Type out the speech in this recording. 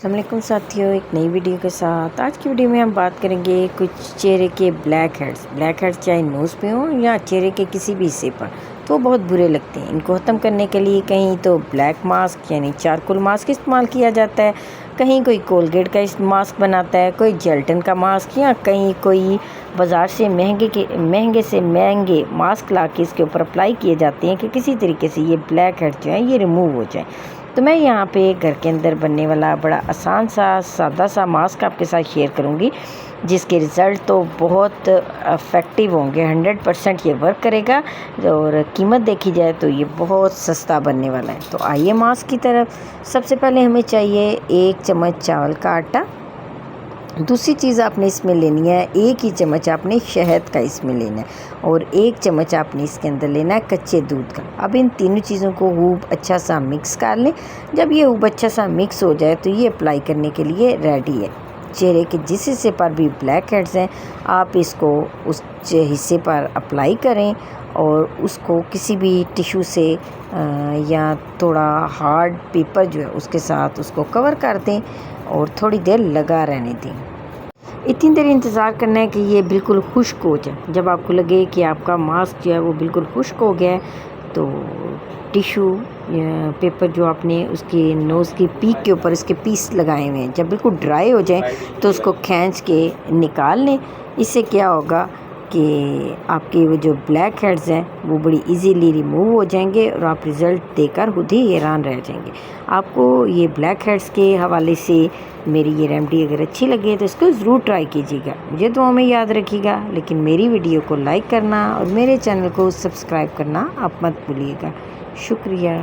अस्सलामुअलैकुम साथियों, एक नई वीडियो के साथ। आज की वीडियो में हम बात करेंगे कुछ चेहरे के ब्लैक हेड्स चाहे नोज़ पे हो या चेहरे के किसी भी हिस्से पर, तो बहुत बुरे लगते हैं। इनको ख़त्म करने के लिए कहीं तो ब्लैक मास्क यानी चारकोल मास्क इस्तेमाल किया जाता है, कहीं कोई कोलगेट का मास्क बनाता है, कोई जेल्टन का मास्क, या कहीं कोई बाज़ार से महंगे से महंगे मास्क ला के इसके ऊपर अप्लाई किए जाते हैं कि किसी तरीके से ये ब्लैक हेड जो है ये रिमूव हो जाए। तो मैं यहाँ पे घर के अंदर बनने वाला बड़ा आसान सा सादा सा मास्क आपके साथ शेयर करूँगी, जिसके रिज़ल्ट तो बहुत इफ़ेक्टिव होंगे। 100% ये वर्क करेगा और कीमत देखी जाए तो ये बहुत सस्ता बनने वाला है। तो आइए मास्क की तरफ। सबसे पहले हमें चाहिए 1 चम्मच चावल का आटा। दूसरी चीज़ आपने इसमें लेनी है 1 ही चम्मच आपने शहद का इसमें लेना है, और 1 चम्मच आपने इसके अंदर लेना है कच्चे दूध का। अब इन तीनों चीज़ों को खूब अच्छा सा मिक्स कर लें। जब ये खूब अच्छा सा मिक्स हो जाए तो ये अप्लाई करने के लिए रेडी है। चेहरे के जिस हिस्से पर भी ब्लैक हेड्स हैं आप इसको उस हिस्से पर अप्लाई करें और उसको किसी भी टिश्यू से या थोड़ा हार्ड पेपर जो है उसके साथ उसको कवर कर दें और थोड़ी देर लगा रहने दें। इतनी देर इंतज़ार करना है कि ये बिल्कुल खुश्क हो जाए। जब आपको लगे कि आपका मास्क जो है वो बिल्कुल खुश्क हो गया है तो टिश्यू या पेपर जो आपने उसके नोज़ की पीक के ऊपर इसके पीस लगाए हुए हैं, जब बिल्कुल ड्राई हो जाए तो उसको खींच के निकाल लें। इससे क्या होगा कि आपके वो जो ब्लैक हेड्स हैं वो बड़ी इजीली रिमूव हो जाएंगे और आप रिज़ल्ट देखकर खुद ही हैरान रह जाएंगे। आपको ये ब्लैक हेड्स के हवाले से मेरी ये रेमेडी अगर अच्छी लगे तो इसको ज़रूर ट्राई कीजिएगा। मुझे दुआओं में याद रखिएगा, लेकिन मेरी वीडियो को लाइक करना और मेरे चैनल को सब्सक्राइब करना आप मत भूलिएगा। शुक्रिया।